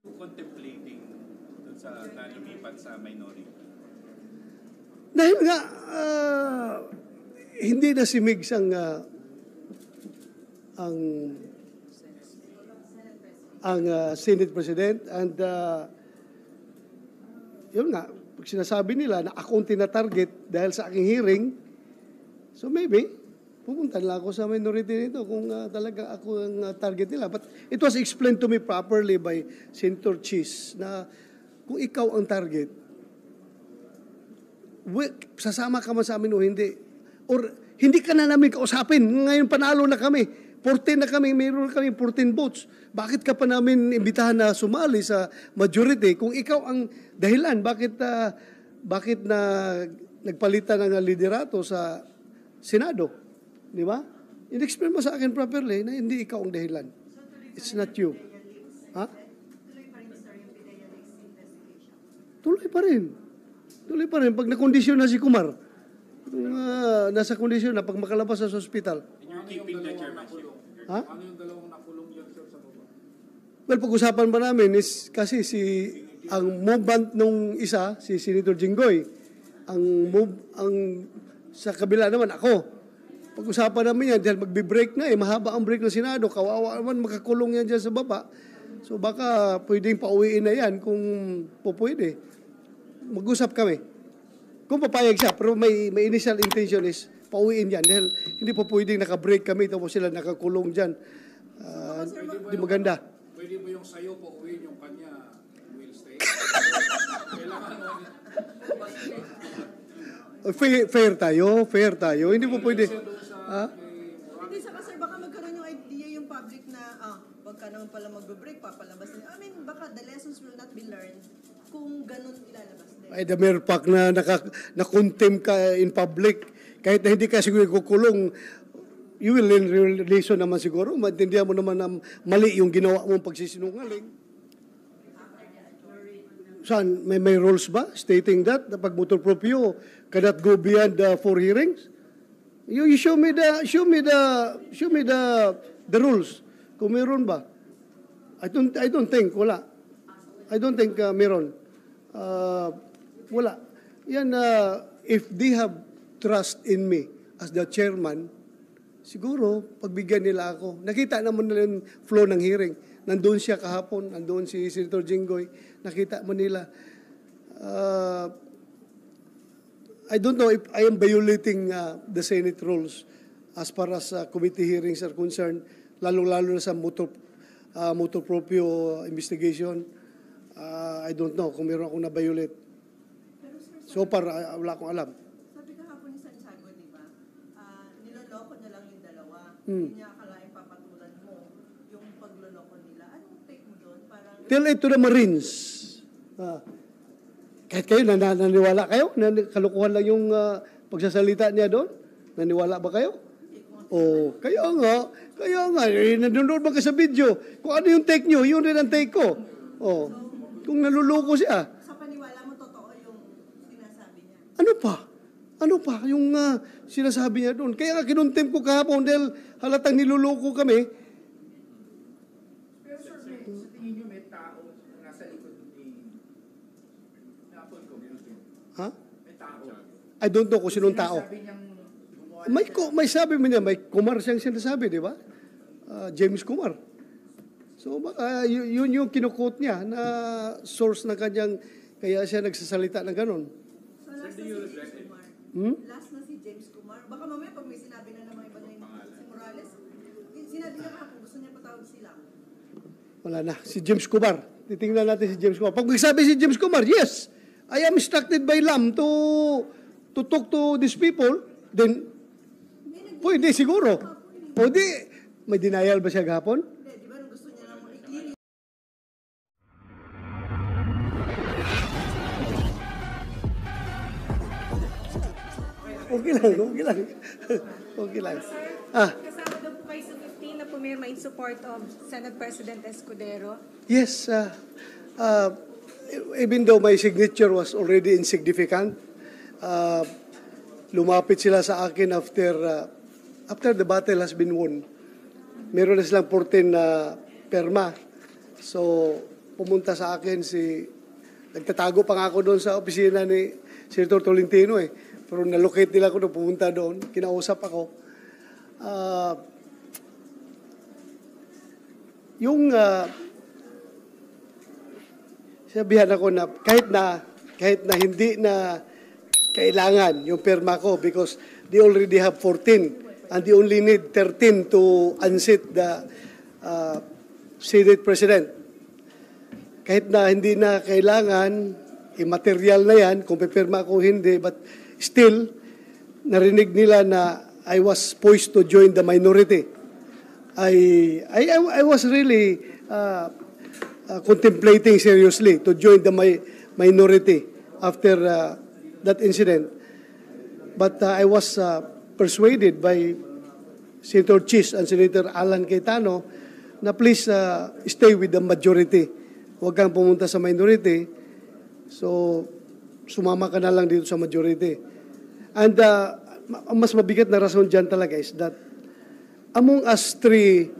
contemplating dun sa lumipat sa minority? Dahil nga, hindi na si Migs ang Senate President, and yun nga, pag sinasabi nila na ako ang tina-target dahil sa aking hearing, so maybe pupunta lang ako sa minority nito kung talaga ako ang target nila. But it was explained to me properly by Senator Cheese na kung ikaw ang target, sasama ka man sa amin o hindi. Or hindi ka na namin kausapin. Ngayon panalo na kami. 14 na kami, mayroon kami 14 votes. Bakit ka pa namin imbitahan na sumali sa majority kung ikaw ang dahilan? Bakit na nagpalitan ng liderato sa Senado? Di ba? In-explain mo sa akin properly na hindi ikaw ang dahilan. It's not you. Ha? Tuloy pa rin. Tuloy pa rin. Pag nakondisyon na si Kumar, nasa kondisyon na pag makalabas sa hospital. You're keeping the chairmanship. Ha? Ano yung dalawang nakulong yan, sir, sa baba? Well, pag-usapan pa namin is kasi ang movement nung isa, si Senator Jinggoy, ang sa kabila naman ako. Pag-usapan namin yan, dahil magbe-break na mahaba ang break ng Senado, kawawa naman makakulong yan dyan sa baba. So baka pwedeng pauwiin na yan kung pwede. Mag-usap kami. Kung papayag siya, pero may initial intention is pauwiin yan. Dahil hindi po pwedeng naka-break kami, tapos sila nakakulong dyan. Di maganda. Pwede ba yung sayo pauwiin, yung kanya will stay? Kailangan Fair tayo. Hindi po pwede. Hindi sa sir, baka magkaroon yung idea yung public na, wag ka naman pala mag-break, papalabas nila. I mean, baka the lessons will not be learned kung ganun ilalabas din. Ay, the mere fact na na-contempt ka in public, kahit na hindi ka siguro kukulong, you will learn lesson naman siguro. Maintindihan mo naman na mali yung ginawa mong pagsisinungaling. Saan? May rules ba stating that? Na pag motor proprio cannot go beyond 4 hearings? You show me the rules. Kung meron ba? I don't think wala. I don't think meron. Wala. Yan if they have trust in me as the chairman, siguro pagbigyan nila ako. Nakita naman nila yung flow ng hearing. Nandoon siya kahapon, nandoon si Senator Jinggoy. Nakita mo nila. I don't know if I am violating the Senate rules as far as committee hearings are concerned, lalo-lalo na sa motor proprio investigation. I don't know kung meron akong na-violate. So far, wala akong alam. Sabi kahapon ni Santiago, di ba? Niloloko niya lang yung dalawa. Hindi niya akalain papatulan mo yung pagloloko nila. Anong take mo doon? Parang... Tell it to the Marines. Kahit kayo, naniwala kayo? Kalukuhan lang yung pagsasalita niya doon? Naniwala ba kayo? Kaya nga. Nanonood ba ka sa video? Kung ano yung take nyo, yun rin ang take ko. Kung naluloko siya. Sa paniwala mo, totoo yung sinasabi niya? Ano pa? Yung sinasabi niya doon. Kaya nga kinontempt ko kahapon dahil halatang niluloko kami. Pero sir, sa tingin nyo may tao nasa likod ni Napol ko? Ha? May tao. I don't know kung sinong tao. Sabi niyang gumawa May sabi mo niya, may Kumar siyang sinasabi, di ba? James Kumar. So baka yun yung kinukot niya na source ng kanyang, kaya siya nagsasalita ng ganun. So last na si James Kumar. Last na si James Kumar. Baka mamaya pag may sinabi na naman iba na yung si Morales, sinabi niya kung gusto niya patawag sila. Wala na. Si James Kumar. Titingnan natin si James Kumar. Pag magsabi si James Kumar, yes, I am instructed by LAM to talk to these people, then pwede siguro. Pwede. May denial ba siya gahapon? Hindi, di ba nung gusto niya lang i-clear. Okay lang. Kasama daw po kayo sa 15 na pumirma in support of Senate President Escudero. Yes, even though my signature was already insignificant, lumapit sila sa akin after the battle has been won. Meron na silang 14 na perma. So, pumunta sa akin nagtatago pa nga ako doon sa opisina ni Senator Tolentino eh. Pero nalocate nila ako na pumunta doon. Kinausap ako. Sabihan ako na kahit na hindi na kailangan yung perma ko because they already have 14 and they only need 13 to unseat the Senate President. Kahit na hindi na kailangan, immaterial na yan, kung pipirma ko hindi, but still, narinig nila na I was poised to join the minority. I was really contemplating seriously to join the minority after that incident. But I was persuaded by Senator Chis and Senator Alan Cayetano na please stay with the majority. Huwag kang pumunta sa minority. So, sumama ka na lang dito sa majority. And ang mas mabigat na rason dyan talaga is that among us three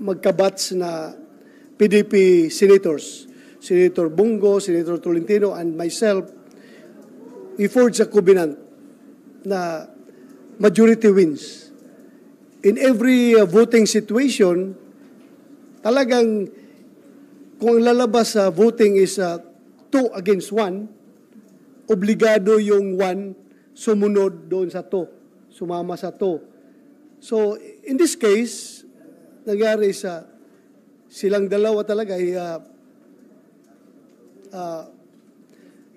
magkabats na PDP senators, Senator Bungo, Senator Tolentino, and myself, we forged a covenant na majority wins. In every voting situation, talagang kung ang lalabas sa voting is 2 against 1, obligado yung 1 sumunod doon sa 2, sumama sa 2. So, in this case, nangyari silang dalawa talaga ay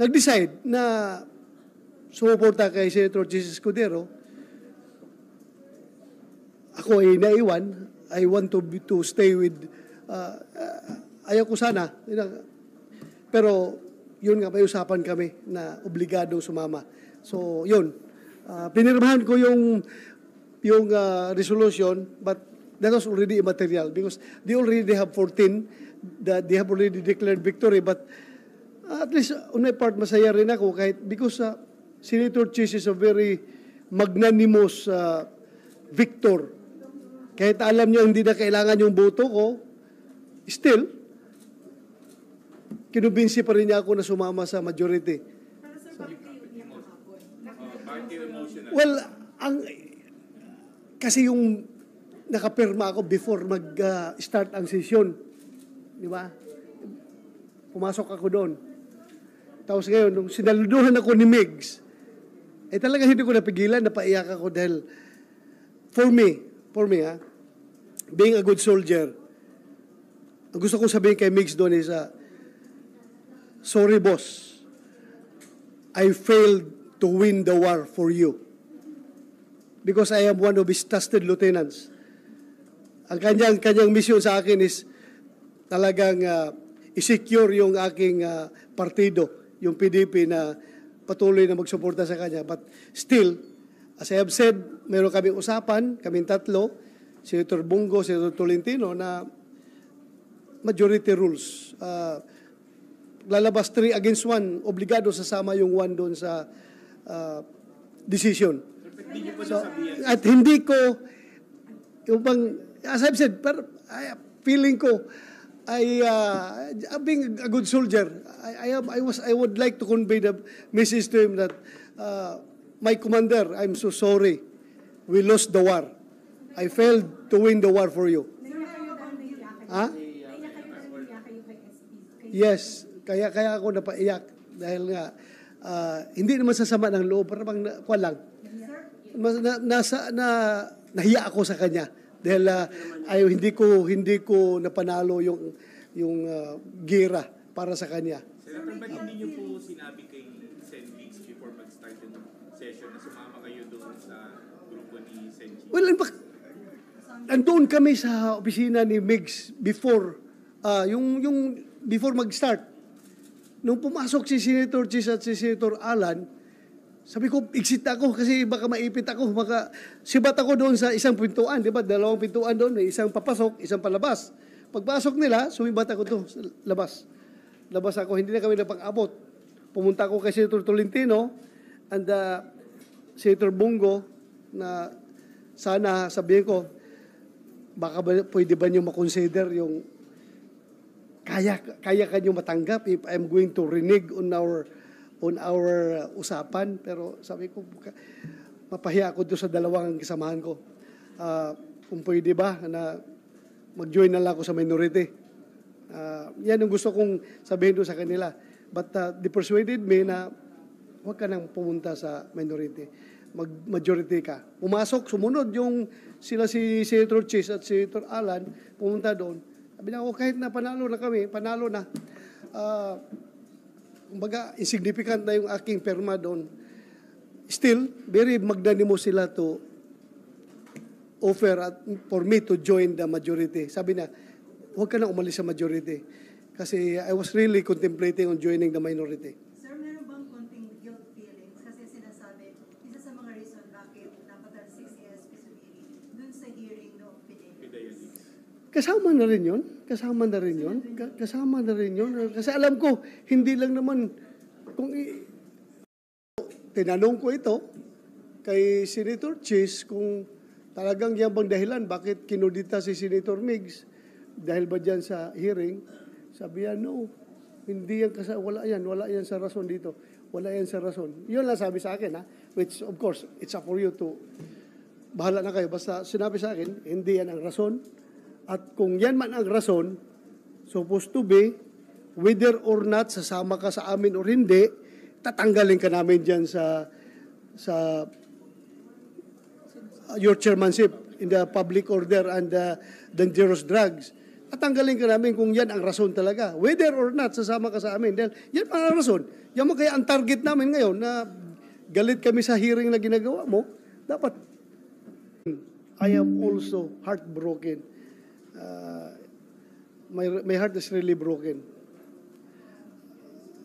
nag-decide na sumuporta kay Senator Jesus Escudero. Ako ay naiwan. I want to stay with ayaw ko sana. Pero yun nga, may usapan kami na obligado sumama. So, yun. Pinirmahan ko yung resolution, but that was already immaterial because they already have 14 that they have already declared victory. But at least on my part, masaya rin ako kahit because Senator Chis is a very magnanimous victor. Kahit alam niya hindi na kailangan yung boto ko, still, kinumbinsi pa rin niya ako na sumama sa majority. Well, kasi yung nakapirma ako before mag-start ang session. Di ba? Pumasok ako doon. Tapos ngayon, nung sinaluduhan ako ni Migs, talagang hindi ko napigilan, napaiyak ako dahil for me, being a good soldier, ang gusto kong sabihin kay Migs doon is, sorry boss, I failed to win the war for you. Because I am one of his trusted lieutenants. Ang kanyang mission sa akin is talagang i-secure yung aking partido, yung PDP na patuloy na magsuporta sa kanya. But still, as I have said, meron kaming usapan, kaming tatlo, Senator Bungo, Senator Tolentino, na majority rules. Lalabas 3 against 1, obligado sasama yung 1 doon sa decision. So, at hindi ko, yung bang, as I've said, pero feeling ko, being a good soldier, I would like to convey the message to him that, my commander, I'm so sorry. We lost the war. I failed to win the war for you. Ha? Yes, kaya ako napaiyak dahil nga hindi naman sasama ng loob, parang nahiya ako sa kanya dahil hindi ko napanalo yung gira para sa kanya. Senator, ba't hindi niyo po sinabi kay Sen. Migs before mag-start yung session na sumama kayo doon sa grupo ni Sen. Well, in fact, nandoon kami sa opisina ni Migs before yung before mag-start. Nung pumasok si Senator Chis at si Senator Alan, sabi ko, exit ako kasi baka maipit ako. Sibat ako doon sa isang pintuan. Di ba? 2 pintuan doon. May isang papasok, isang palabas. Pagpasok nila, sumibat ako doon sa labas. Labas ako. Hindi na kami napag-abot. Pumunta ako kay Senator Tolentino and Senator Bungo na sana sabihin ko, baka pwede ba niyo makonsider yung kaya kanyo matanggap if I'm going to renege on our usapan. Pero sabi ko, mapahiya ako doon sa dalawang kasamahan ko. Kung pwede ba na mag-join na lang ako sa minority. Yan ang gusto kong sabihin doon sa kanila. But they persuaded me na huwag ka nang pumunta sa minority. Majority ka. Pumasok, sumunod yung sila si Senator Chis at Senator Alan, pumunta doon. Sabi na, kahit na panalo na kami, panalo na. Kumbaga, insignificant na yung aking perma doon. Still, very magnanimous sila to offer for me to join the majority. Sabi na, huwag ka na umalis sa majority. Kasi I was really contemplating on joining the minority. Sir, meron bang konting guilt feelings? Kasi sinasabi, isa sa mga reason bakit napatalsik si SP Subiri dun sa hearing no Fidelis. Kasama na rin yun. Kasama na rin yun. Kasama na rin yun. Kasi alam ko, hindi lang naman, kung tinanong ko ito kay Senator Chis kung talagang yan bang dahilan bakit kinudita si Senator Migs dahil ba dyan sa hearing, sabi yan, no, hindi yan wala yan sa rason dito. Wala yan sa rason. Yun lang sabi sa akin, ha? Which, of course, it's up for you to, bahala na kayo. Basta sinabi sa akin, hindi yan ang rason. At kung yan man ang rason, supposed to be, whether or not sasama ka sa amin or hindi, tatanggalin ka namin dyan sa your chairmanship in the public order and dangerous drugs. Tatanggalin ka namin kung yan ang rason talaga. Whether or not sasama ka sa amin. Dahil yan ang rason. Yan mo kaya ang target namin ngayon na galit kami sa hearing na ginagawa mo. Dapat. I am also heartbroken. My heart is really broken.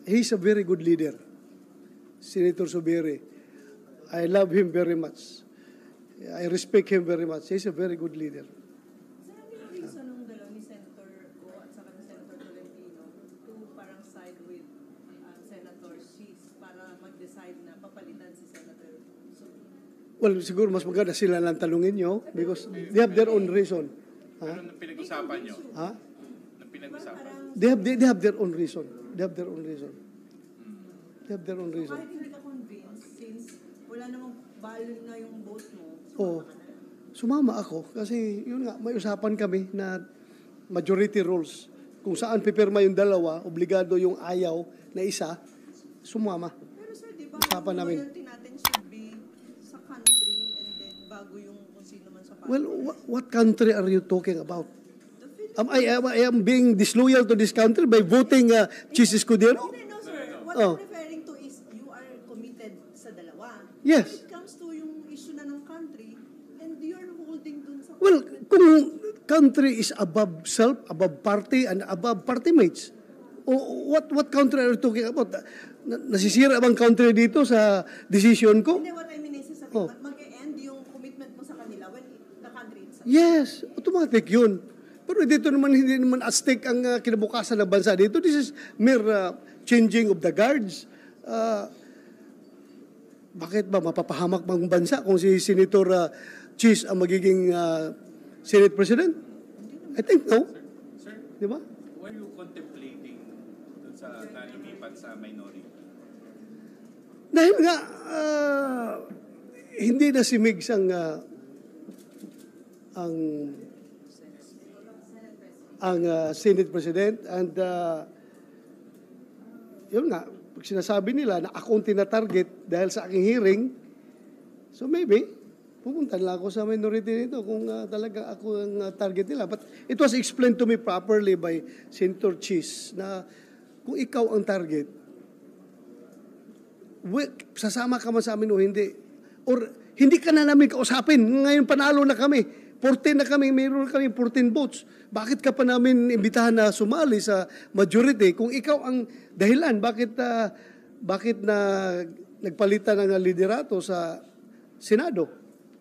He's a very good leader. Senator Subiri. I love him very much. I respect him very much. He's a very good leader. Sir, ano yung reason nung dalaw ni Senator Go at saka ni Senator Tolentino to parang side with Senator Chis para mag-decide na papalitan si Senator Subiri? Well, siguro mas maganda sila lang tanungin nyo because they have their own reason. Ha? Ano pinag-usapan nyo? Ha? Anong pinag-usapan? They have their own reason. They have their own reason. They have their own reason. Kahit hindi ka convinced, since wala namang value na yung vote mo, Oo. Sumama ako kasi yun nga, may usapan kami na majority rules. Kung saan pipirma yung dalawa, obligado yung ayaw na isa, sumama. pero sir, di ba, Usapan yung namin. loyalty natin should be sa country and then bago yung kung sino man sa party. Well, what country are you talking about? The Philippines. I am being disloyal to this country by voting Chis Escudero? Hindi, no, sir. What Oh. I'm referring to is you are committed sa dalawa. Yes. When it comes to yung issue na ng country, and you're holding dun sa Well, kung country is above self, above party, and above party mates, what country are you talking about? Nasisira bang country dito sa decision ko? Hindi, what I mean is, sabi, Oh. mag-e-end yung commitment mo sa kanila when the country itself. Yes, automatic yun. Pero dito naman, hindi naman at stake ang kinabukasan ng bansa dito. This is mere changing of the guards. Bakit ba mapapahamak bang bansa kung si Senator Chis ang magiging Senate President? I think no. Sir, Di ba? were you contemplating dun sa lumipat sa minority? Dahil nga, hindi na si Migs ang Senate President and yun nga, pag sinasabi nila na ako ang tina-target dahil sa aking hearing, so maybe, pupunta lang ako sa minority nito kung talaga ako ang target nila. But it was explained to me properly by Senator Chis na kung ikaw ang target, sasama ka man sa amin o hindi. Or hindi ka na namin kausapin. Ngayon panalo na kami. 14 na kami, mayroon kami 14 votes. Bakit ka pa namin imbitahan na sumali sa majority kung ikaw ang dahilan? Bakit na nagpalitan ng liderato sa Senado?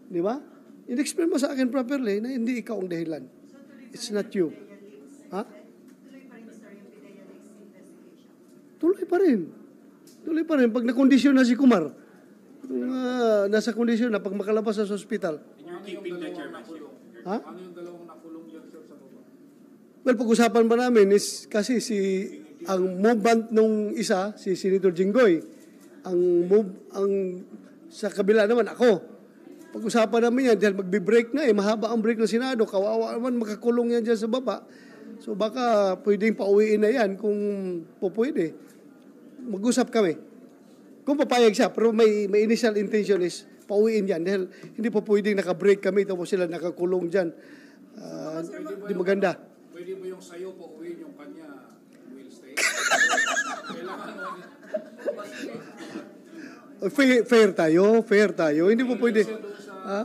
Di ba? In-explain mo sa akin properly na hindi ikaw ang dahilan. It's not you. Ha? Tuloy pa rin, sir, yung Pidea Lakes investigation. Tuloy pa rin. Tuloy pa rin. Pag nakondisyon na si Kumar, nasa kondisyon na pag makalabas sa ospital. And you're keeping the chairmanship? Ha? Ano yung dalawang nakulong yan, sir, sa baba? Well, pag-usapan ba namin is kasi ang movement nung isa, si Senator Jinggoy, ang sa kabila naman ako. Pag-usapan namin yan, dahil magbe-break na mahaba ang break ng Senado, kawawa naman makakulong yan dyan sa baba. So baka pwedeng pauwiin na yan kung pwede. Mag-usap kami. Kung papayag siya, pero may initial intention is pauwiin yan dahil hindi pa pwedeng naka-break kami tapos sila nakakulong dyan. Di maganda. Pwede ba yung sayo pauwiin yung kanya will stay? Kailangan Fair tayo. Hindi po pwede. Ha?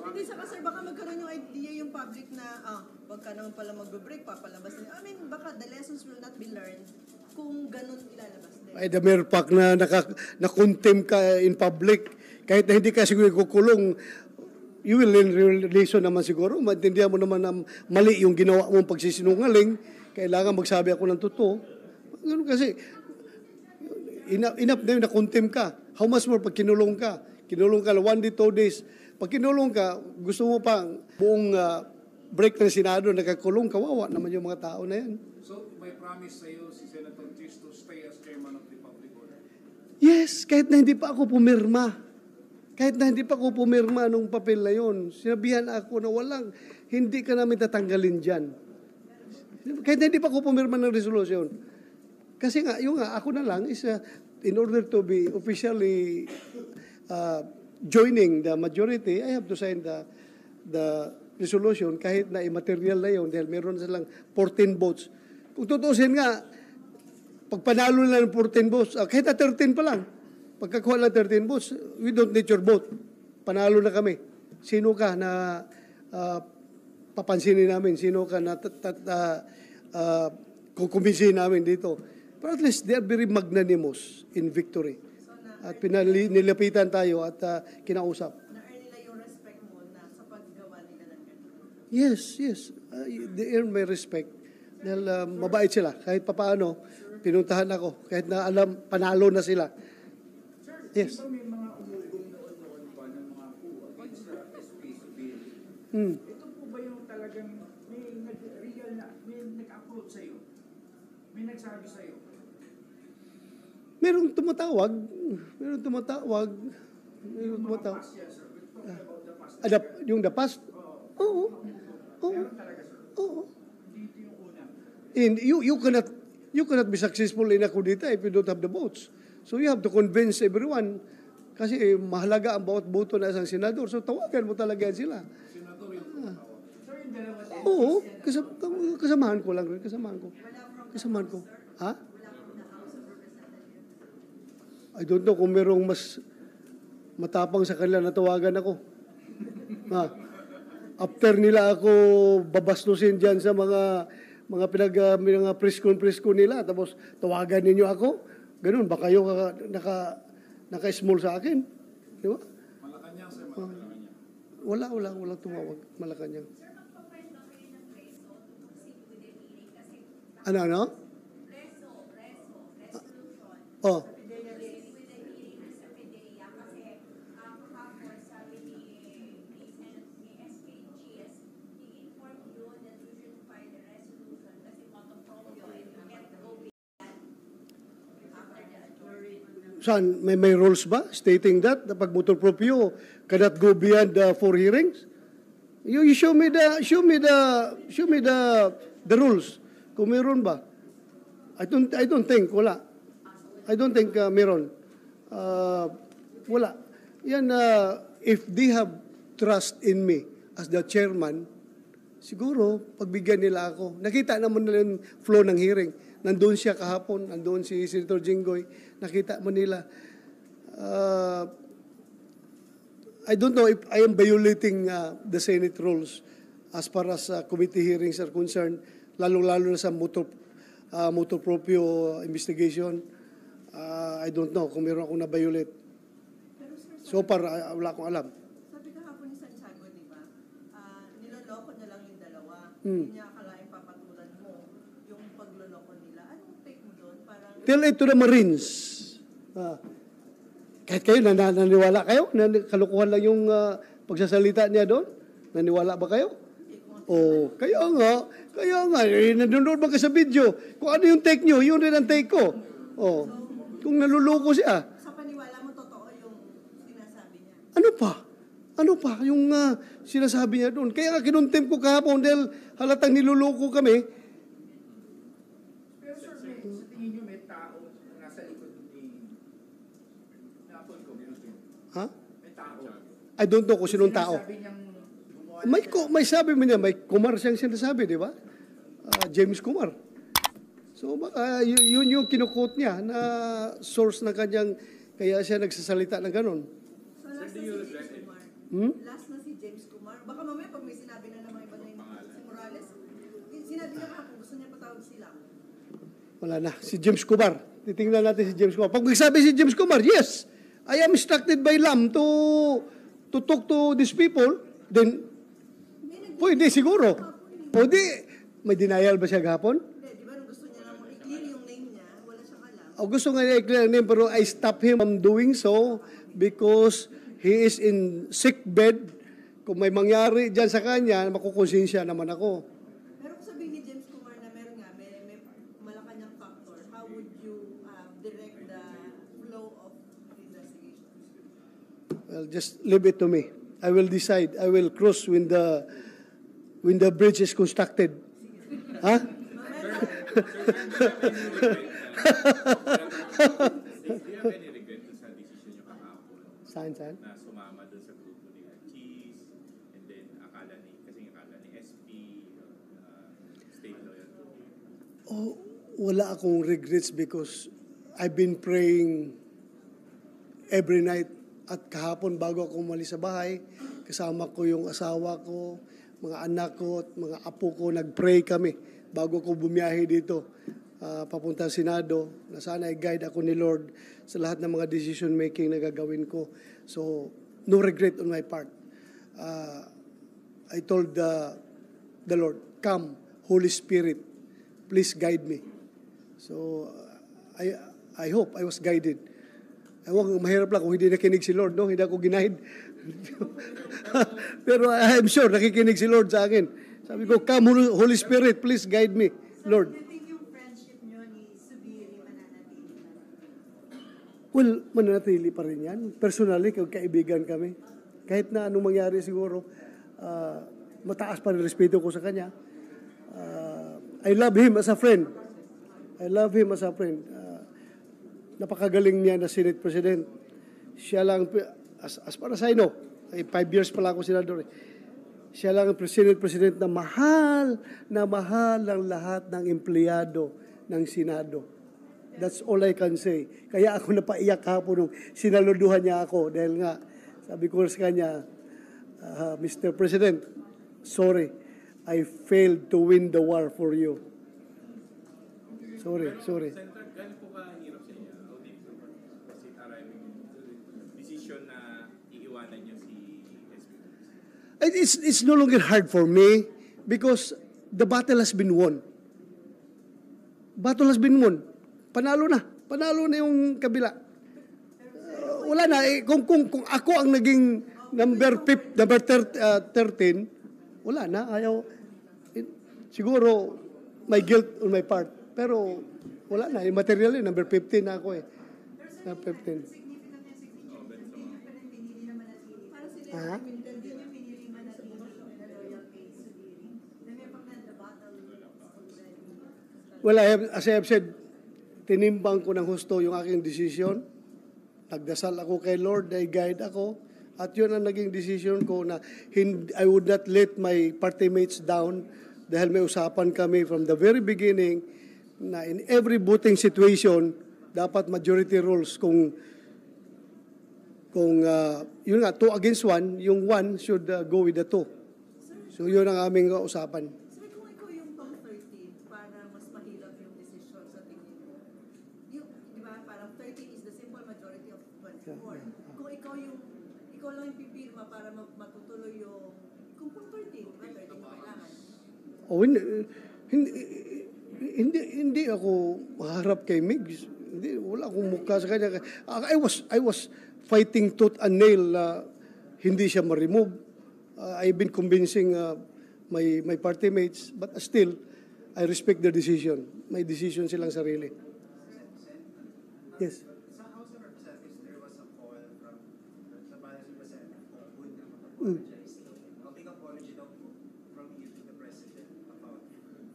Hindi sa sir, baka magkaroon yung idea yung public na, wag ka naman pala magbe-break, papalabas nila. I mean, baka the lessons will not be learned kung ganun ilalabas din. Ay, the mere fact na na-contempt ka in public, kahit na hindi ka siguro kukulong, you will learn lesson naman siguro. Maintindihan mo naman na mali yung ginawa mong pagsisinungaling, kailangan magsabi ako ng totoo. Ganun kasi, enough na yun, na-contempt ka. How much more pag kinulong ka? Kinulong ka 1 day, 2 days. Pag kinulong ka, gusto mo pa buong break ng Senado, nakakulong, kawawa naman yung mga tao na yan. So, may promise sa iyo si Senator Chis to stay as chairman of the Republic Order? Yes, kahit na hindi pa ako pumirma. Kahit na hindi pa ako pumirma nung papel na yun, sinabihan ako na hindi ka namin tatanggalin dyan. Kahit na hindi pa ako pumirma ng resolution. Kasi ako na lang is in order to be officially joining the majority, I have to sign the resolution kahit na immaterial na yun dahil meron silang 14 votes. Kung tutusin nga, pag panalo nila ng 14 votes, kahit na 13 pa lang, pagkakuha ng 13 votes, we don't need your vote. Panalo na kami. Sino ka na papansinin namin? Sino ka na kukumbinsihin namin dito? But at least they are very magnanimous in victory. At nilapitan tayo at kinausap. Na-earn nila yung respect mo na sa paggawa nila ng ganito. Yes. They earn my respect. Dahil mabait sila. Kahit papaano, pinuntahan ako. Kahit na alam, panalo na sila. Sir, Yes. di ba may mga umugong noon pa ng mga coup against the SP's bill? Hmm. Ito po ba yung talagang may real na, may nag-upload sa'yo? May nagsabi sa'yo? Merong tumatawag. Past yan, sir. We're talking about the past. Yung the past? Oo. Meron talaga, sir. Oo. Hindi ito yung una. And you cannot be successful in a coup d'etat if you don't have the votes. So you have to convince everyone. Kasi mahalaga ang bawat boto na isang senador. So tawagan mo talaga yan sila. Senator yung tumatawag. Sir, yung dalawa din. Oo. Kasamahan ko lang rin. Kasamahan ko. Ha? I don't know kung merong mas matapang sa kanila na tawagan ako. Ha? After nila ako babasnusin dyan sa mga press con nila, tapos tawagan ninyo ako, ganun, baka kayo naka-small sa akin. Di ba? Malacanang, sir, Malacanang. Walang tumawag. Malacanang. Ano? Oh. Saan? May rules ba stating that? Pag motor proprio cannot go beyond 4 hearings? You show me the rules. Kung meron ba? I don't think wala. I don't think meron. Wala. Yan if they have trust in me as the chairman, siguro pagbigyan nila ako. Nakita naman nila yung flow ng hearing. Nandoon siya kahapon, nandoon si Senator Jinggoy, nakita mo nila. I don't know if I am violating the Senate rules as far as committee hearings are concerned, lalo-lalo na sa motor proprio investigation. I don't know kung meron akong na-violate. So far, wala akong alam. Sabi kahapon ni Santiago, di ba? Niloloko niya lang yung dalawa. Hmm. Hindi niya akalain papatulan mo yung pagloloko nila. Anong take mo doon? Parang Tell it to the Marines. Kahit kayo, naniwala kayo? Kalukuhan lang yung pagsasalita niya doon? Naniwala ba kayo? kung Oh, kaya nga, nanonood ba ka sa video? Kung ano yung take nyo, yun rin ang take ko. Oh, kung naluloko siya, Sa paniwala mo, totoo yung sinasabi niya. ano pa yung sinasabi niya doon? Kaya nga kinuntem ko kahapon dahil halatang niluloko kami. Pero sir, sa tingin nyo may tao na nasa likod ni na-appoint ko? Ha? May tao. I don't know kung sinong tao. Sinasabi niyang gumawa May sabi mo niya, may Kumar siyang sinasabi, di ba? James Kumar. So baka yun yung kinukot niya na source ng kanyang, kaya siya nagsasalita ng ganun. So last na si James Kumar. Last na si James Kumar. Baka mamaya pag may sinabi na naman iba na yung si Morales, sinabi niya pa kung gusto niya patawag sila. Wala na. Si James Kumar. Titingnan natin si James Kumar. Pag nagsabi si James Kumar, yes, I am instructed by LAM to talk to these people, then, pwede siguro. Pwede. May denial ba siya gahapon? Hindi, di ba nung gusto niya lang i-clear yung name niya, wala siyang alam. O gusto nga niya i-clear ang name, pero I stop him from doing so because he is in sick bed. Kung may mangyari dyan sa kanya, makukonsensya naman ako. Pero kung sabihin ni James Kumar na meron nga, may Malacanang factor, how would you direct the flow of investigation? Well, just leave it to me. I will decide. I will cross when the bridge is constructed. Ha? Do you have any regret sa decision niyo kahapon Saan? na sumama doon sa grupo ni Cheese and then akala ni SP state loyal to you? Oh, wala akong regrets because I've been praying every night at kahapon bago ako umalis sa bahay. Kasama ko yung asawa ko, mga anak ko at mga apo ko, nag-pray kami bago ko bumiyahe dito papunta sa Senado na sana i-guide ako ni Lord sa lahat ng mga decision making na gagawin ko. So, no regret on my part. I told the Lord, come, Holy Spirit, please guide me. So, I hope I was guided. Ewan, mahirap lang kung hindi nakinig si Lord, no? Hindi ako ginaid. Pero I'm sure nakikinig si Lord sa akin. Sabi ko, come, Holy Spirit, please guide me, Lord. Do you think yung friendship niyo ni Subiri mananatili pa? Well, mananatili pa rin yan. Personally, kaibigan kami. Kahit na anong mangyari siguro, mataas pa rin respeto ko sa kanya. I love him as a friend. Napakagaling niya na Senate President. Siya lang, as far as I know, 5 years pala ako senador. Siya lang ang Senate President na mahal ang lahat ng empleyado ng Senado. That's all I can say. Kaya ako napaiyak hapon nung sinaluduhan niya ako dahil nga, sabi ko sa kanya, Mr. President, sorry, I failed to win the war for you. Sorry. Senator, gano'n po kahirap sa inyo? How difficult kasi decision na iiwanan niyo si SP? It's no longer hard for me because the battle has been won. Panalo na yung kabila. Wala na. Kung ako ang naging number 13, wala na. Ayaw. Siguro, may guilt on my part. Pero, wala na. Yung material yun, number 15 na ako eh. Number 15. Ha? Well, as I have said, tinimbang ko ng husto yung aking decision. Nagdasal ako kay Lord, ay guide ako. At yun ang naging decision ko na I would not let my party mates down dahil may usapan kami from the very beginning na in every voting situation, dapat majority rules kung yun nga, 2 against 1, yung 1 should go with the 2. So yun ang aming usapan. Sir, kung ikaw yung top 13 para mas mahirap yung decision sa tingin mo, yung, di ba, parang 13 is the simple majority of 24. Kung ikaw lang yung pipirma para matutuloy yung, kung 13, di ba, 13 yung kailangan? Oh, hindi ako maharap kay Migs. Hindi, wala akong mukha sa kanya. I was fighting tooth and nail na hindi siya ma-remove. I've been convincing my party mates, but still, I respect their decision. May decision silang sarili. Yes. Sa House of Representatives, there was a call from the Palace Representative kung would na mag-apologize. A big apology daw po from you to the President about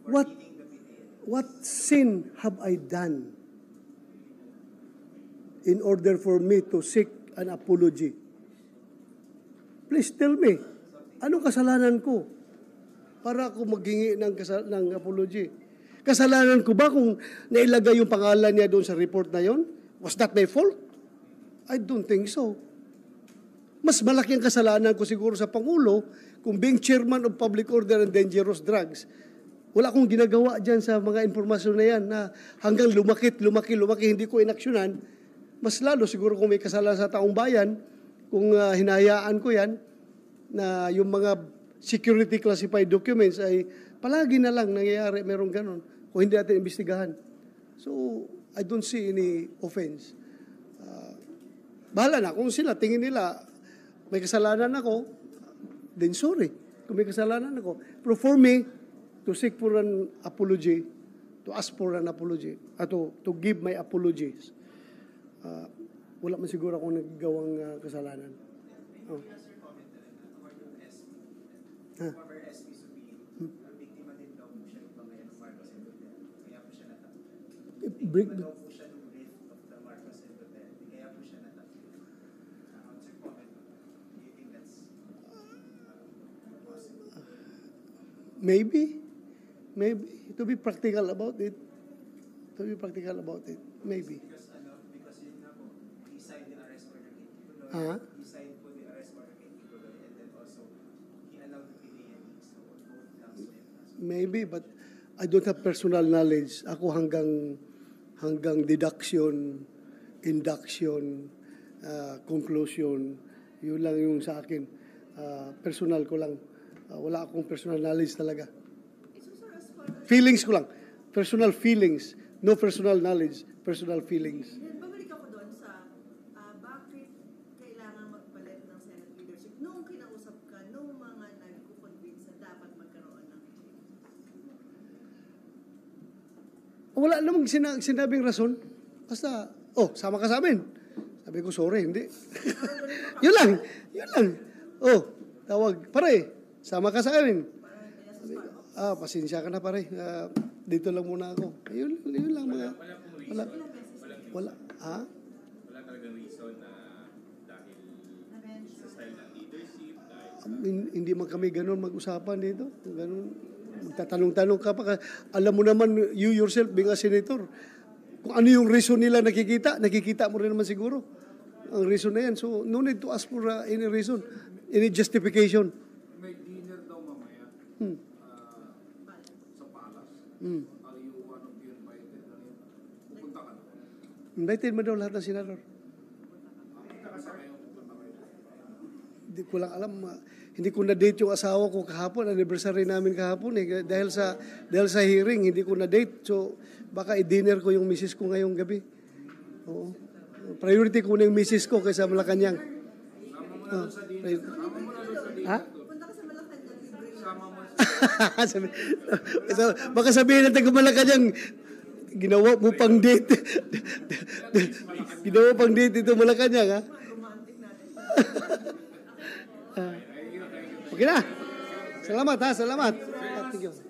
for What? leading the PTA. What sin have I done in order for me to seek an apology? Please tell me, anong kasalanan ko para ako maghingi ng apology? Kasalanan ko ba kung nailagay yung pangalan niya doon sa report na yon? Was that my fault? I don't think so. Mas malaki ang kasalanan ko siguro sa Pangulo kung being chairman of Public Order and Dangerous Drugs. Wala akong ginagawa dyan sa mga informasyon na yan na hanggang lumaki, hindi ko inaksyonan. Mas lalo siguro kung may kasalanan sa taong bayan, kung hinayaan ko yan, na yung mga security classified documents ay palagi na lang nangyayari, merong ganon, kung hindi natin imbestigahan. So, I don't see any offense. Bahala na, kung sila, tingin nila, may kasalanan ako, then sorry, kung may kasalanan ako. Pero for me, to seek for an apology, to ask for an apology, to give my apologies, wala man siguro akong nagagawang kasalanan. Oh. Former SP Subin, biktima din daw po siya ng bangayan ng Marcos and Duterte. Kaya po siya natakot. Biktima daw po siya ng rift of the Marcos and Duterte. Kaya po siya natakot. What's your comment? Do you think that's possible? Maybe. To be practical about it. Maybe. Because yun nga po, he signed the arrest order kay Tito Loy. Ah? He signed po the arrest order kay Tito Loy, and then also, he allowed the PDA. So, both comes in. Maybe, but I don't have personal knowledge. Ako hanggang deduction, induction, conclusion, yun lang yung sa akin. Personal ko lang. Wala akong personal knowledge talaga. Feelings ko lang. Personal feelings. No personal knowledge. Personal feelings. Babalik ako doon sa bakit kailangan magpalit ng Senate leadership nung kinausap ka, nung mga nagko-convince na dapat magkaroon ng Wala namang sinabing rason. Basta, sama ka sa amin. Sabi ko, sorry, hindi. Yun lang. Tawag, pare, sama ka sa amin. Sabi ko, pasensya ka na pare. Dito lang muna ako. Yun lang mga. Wala pong reason. Wala. Wala talagang reason na dahil sa style ng leadership, dahil Hindi man kami ganun mag-usapan dito. Ganun. Magtatanong-tanong ka pa. Alam mo naman, you yourself being a senator, kung ano yung reason nila nakikita mo rin naman siguro. Ang reason na yan. So, no need to ask for any reason, any justification. May dinner daw mamaya sa Palace. Are you one of the invited? Pupunta ka na. Invited mo daw lahat ng senador. Pupunta kayo. Hindi ko lang alam. Hindi ko na-date yung asawa ko kahapon. Anniversary namin kahapon. Dahil sa hearing, hindi ko na-date. So, baka i-dinner ko yung misis ko ngayong gabi. Oo. Priority ko na yung misis ko kaysa Malacanang. Sama mo na doon sa dinner. Ha? punta ka sa Malacanang libre. Sama mo Baka sabihin ng taga Malacanang, ginawa mo pang date. Ginawa pang date ito Malacanang, ha? Romantic natin. Okay na. Salamat, ha? Salamat. Thank you.